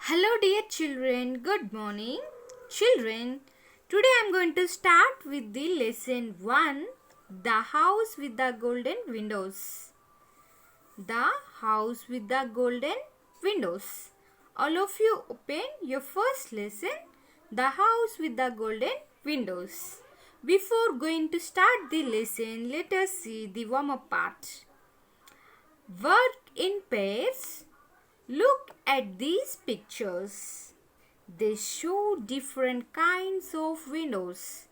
Hello dear children, good morning. Children, today I am going to start with the lesson 1, The House with the Golden Windows. The House with the Golden Windows. All of you open your first lesson, The House with the Golden Windows. Before going to start the lesson, let us see the warm-up part. Work in pairs. Look at these pictures. They show different kinds of windows.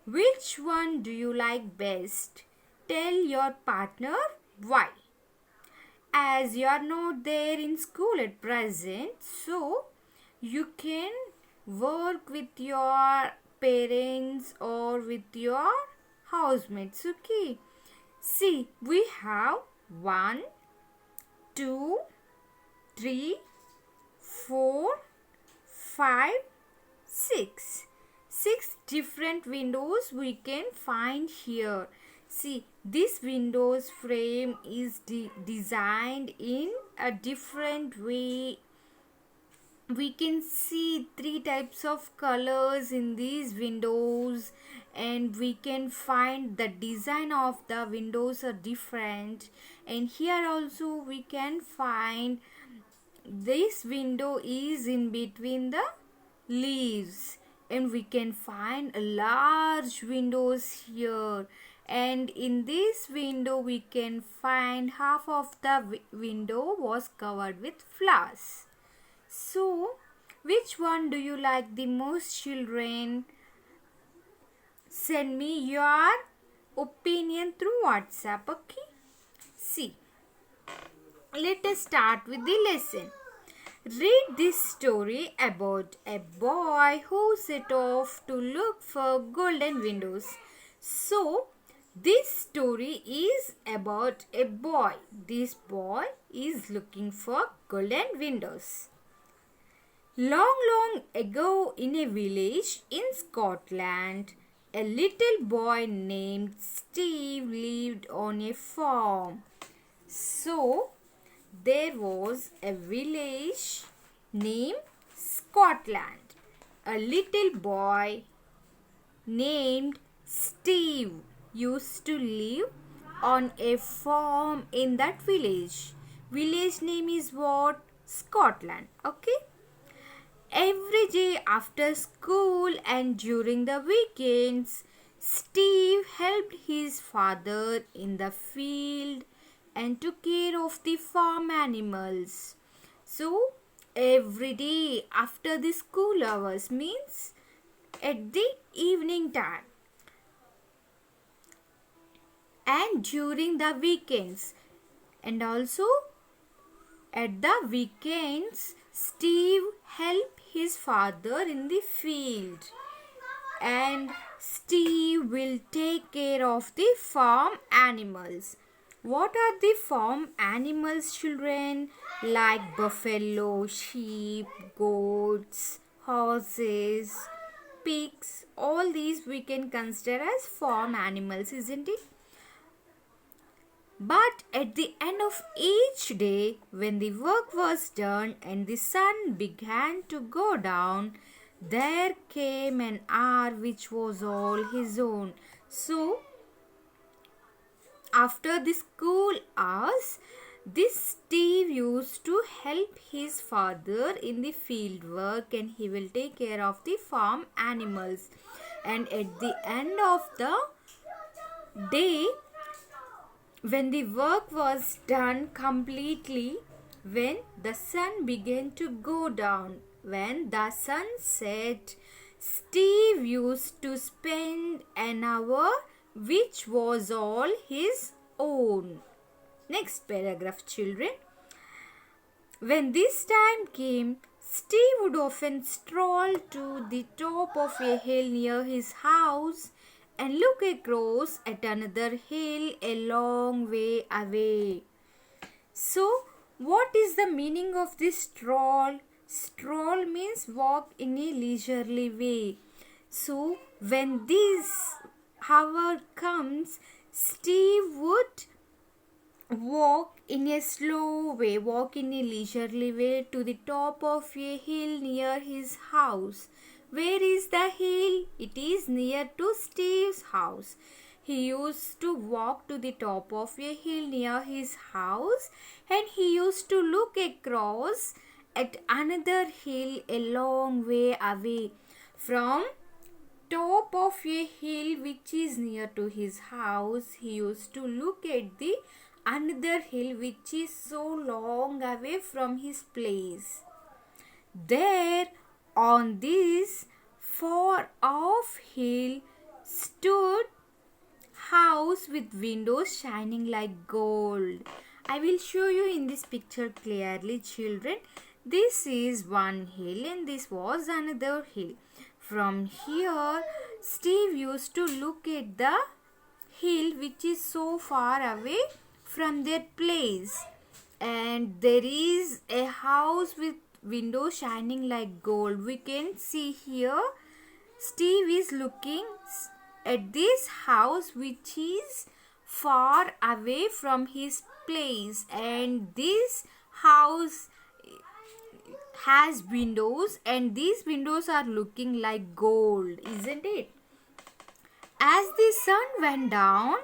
Which one do you like best? Tell your partner why. As you are not there in school at present, so you can work with your parents or with your housemates. Okay. See, we have 1, 2, 3, 4, 5, 6. 6 different windows we can find here. See, this window's frame is designed in a different way. We can see 3 types of colors in these windows, and we can find the design of the windows are different. And here also we can find this window is in between the leaves, and we can find large windows here, and in this window we can find half of the window was covered with flowers. So which one do you like the most, children? Send me your opinion through WhatsApp. Okay, see, let us start with the lesson. Read this story about a boy who set off to look for golden windows. So, this story is about a boy. This boy is looking for golden windows. Long ago in a village in Scotland, a little boy named Steve lived on a farm. So, there was a village named Scotland. A little boy named Steve used to live on a farm in that village. Village name is what? Scotland. Okay. Every day after school and during the weekends, Steve helped his father in the field and took care of the farm animals. So, every day after the school hours, means at the evening time, and during the weekends, and also at the weekends, Steve helped his father in the field, and Steve will take care of the farm animals. What are the farm animals, children? Like buffalo, sheep, goats, horses, pigs. All these we can consider as farm animals, isn't it? But at the end of each day, when the work was done and the sun began to go down, there came an hour which was all his own. So, after the school hours, this Steve used to help his father in the field work, and he will take care of the farm animals. And at the end of the day, when the work was done completely, when the sun began to go down, when the sun set, Steve used to spend an hour which was all his own. Next paragraph, children. When this time came, Steve would often stroll to the top of a hill near his house and look across at another hill a long way away. So, what is the meaning of this stroll? Stroll means walk in a leisurely way. So, when this hour comes, Steve would walk in a slow way, walk in a leisurely way to the top of a hill near his house. Where is the hill? It is near to Steve's house. He used to walk to the top of a hill near his house, and he used to look across at another hill a long way away. From top of a hill which is near to his house, he used to look at the another hill which is so long away from his place. There on this far off hill stood house with windows shining like gold. I will show you in this picture clearly, children. This is one hill and this was another hill. From here, Steve used to look at the hill which is so far away from their place. And there is a house with windows shining like gold. We can see here Steve is looking at this house which is far away from his place, and this house has windows and these windows are looking like gold, isn't it? As the sun went down,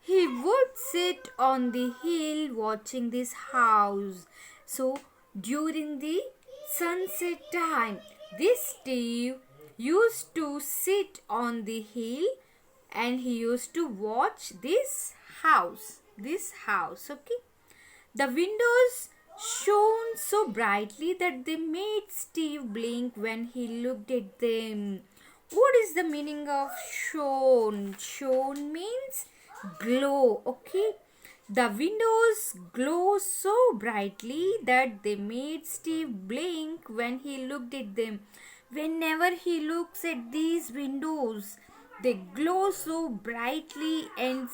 he would sit on the hill watching this house. So during the sunset time, this Steve used to sit on the hill and he used to watch this house, okay? The windows shone so brightly that they made Steve blink when he looked at them. What is the meaning of shone? Shone means glow, okay? The windows glow so brightly that they made Steve blink when he looked at them. Whenever he looks at these windows, they glow so brightly and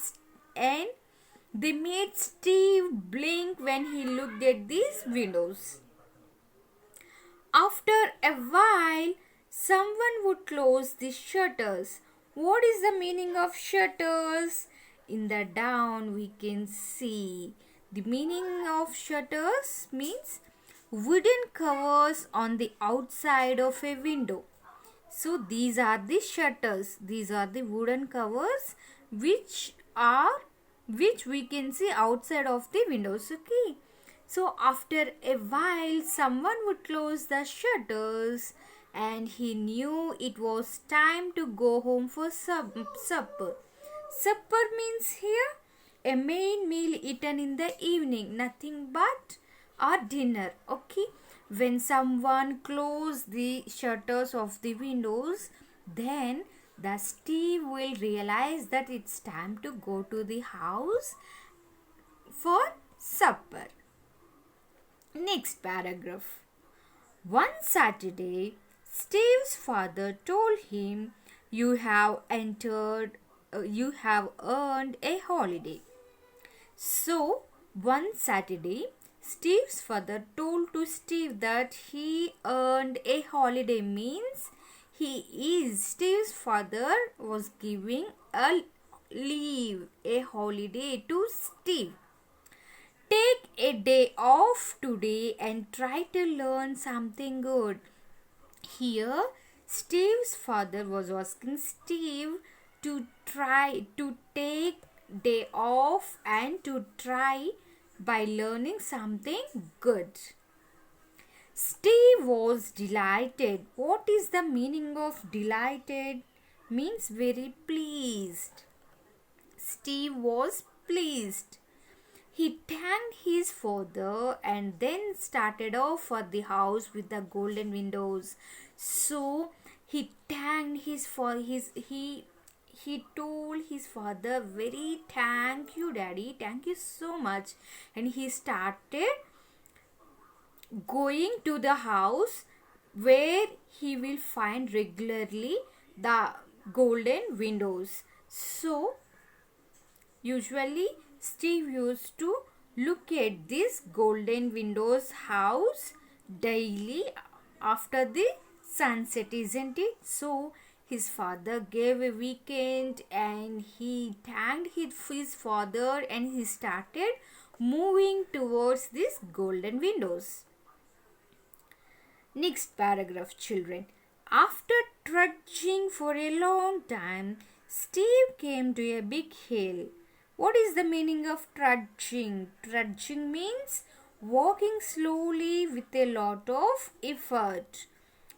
they made Steve blink when he looked at these windows. After a while, someone would close the shutters. What is the meaning of shutters? In the down we can see the meaning of shutters means wooden covers on the outside of a window. So these are the shutters. These are the wooden covers which we can see outside of the windows, okay? So after a while someone would close the shutters and he knew it was time to go home for supper. Supper means here a main meal eaten in the evening, nothing but our dinner, okay? When someone closes the shutters of the windows, then the Steve will realize that it's time to go to the house for supper. Next paragraph. One Saturday, Steve's father told him, you have earned a holiday. So, one Saturday, Steve's father told to Steve that he earned a holiday means Steve's father was giving a leave, a holiday to Steve. Take a day off today and try to learn something good. Here, Steve's father was asking Steve to try to take day off and to try by learning something good. Steve was delighted. What is the meaning of delighted? Means very pleased. Steve was pleased. He thanked his father and then started off for the house with the golden windows. So he thanked he told his father, very thank you daddy, thank you so much, and he started going to the house where he will find regularly the golden windows. So usually Steve used to look at this golden windows house daily after the sunset, isn't it? So his father gave a weekend and he thanked his father and he started moving towards these golden windows. Next paragraph, children. After trudging for a long time, Steve came to a big hill. What is the meaning of trudging? Trudging means walking slowly with a lot of effort.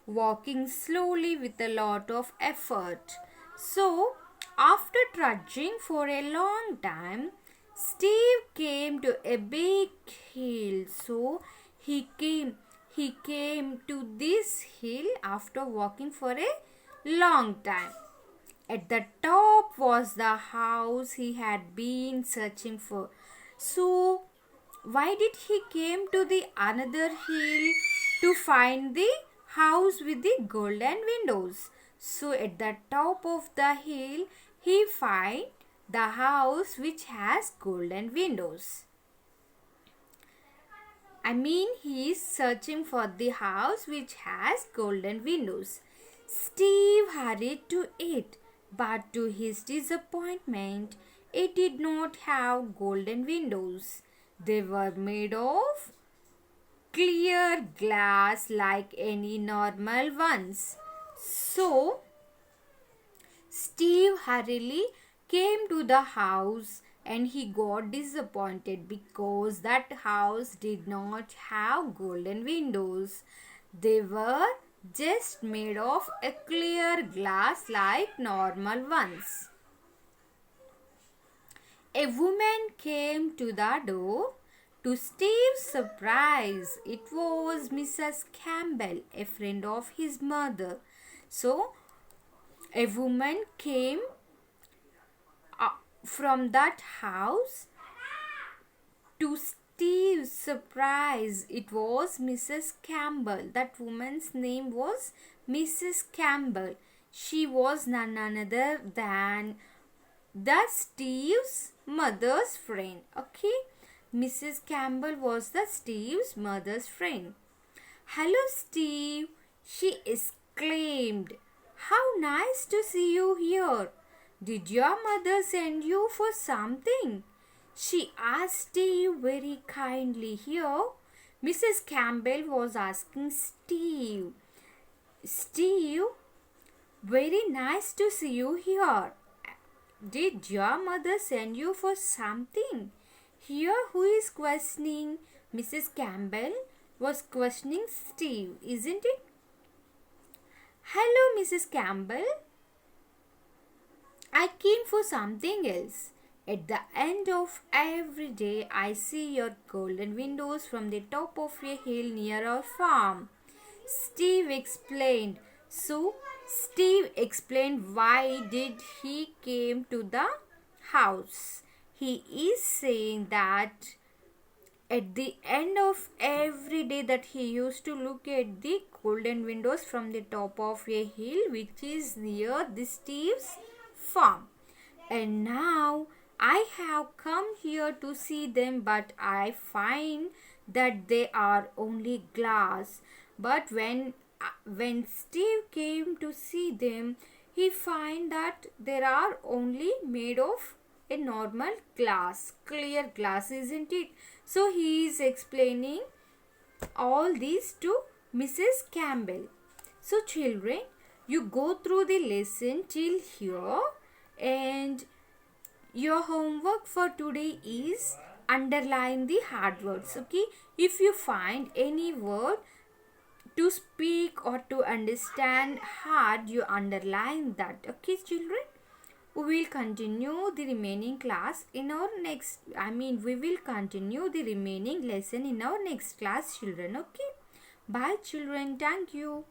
Walking slowly with a lot of effort. So, after trudging for a long time, Steve came to a big hill. So, he came to this hill after walking for a long time. At the top was the house he had been searching for. So, why did he came to the another hill to find the house with the golden windows? So, at the top of the hill, he find the house which has golden windows. He is searching for the house which has golden windows. Steve hurried to it, but to his disappointment, it did not have golden windows. They were made of clear glass like any normal ones. So, Steve hurriedly came to the house and he got disappointed because that house did not have golden windows. They were just made of a clear glass like normal ones. A woman came to the door. To Steve's surprise, it was Mrs. Campbell, a friend of his mother. So, a woman came from that house. To Steve's surprise, it was Mrs. Campbell. That woman's name was Mrs. Campbell. She was none other than the Steve's mother's friend. Okay, Mrs. Campbell was the Steve's mother's friend. "Hello, Steve," she exclaimed. "How nice to see you here. Did your mother send you for something?" she asked Steve very kindly. Here, Mrs. Campbell was asking Steve, "Steve, very nice to see you here. Did your mother send you for something?" Here, who is questioning? Mrs. Campbell was questioning Steve, isn't it? "Hello, Mrs. Campbell. I came for something else. At the end of every day, I see your golden windows from the top of a hill near our farm," Steve explained. So, Steve explained why did he came to the house. He is saying that at the end of every day that he used to look at the golden windows from the top of a hill which is near the Steve's farm. And now I have come here to see them, but I find that they are only glass. But when Steve came to see them, he find that they are only made of a normal glass, clear glass, isn't it? So he is explaining all these to Mrs. Campbell. So children, you go through the lesson till here, and your homework for today is underline the hard words. Okay, if you find any word to speak or to understand hard, you underline that. Okay, children, we will continue the remaining class in our next, we will continue the remaining lesson in our next class, children. Okay, bye children, thank you.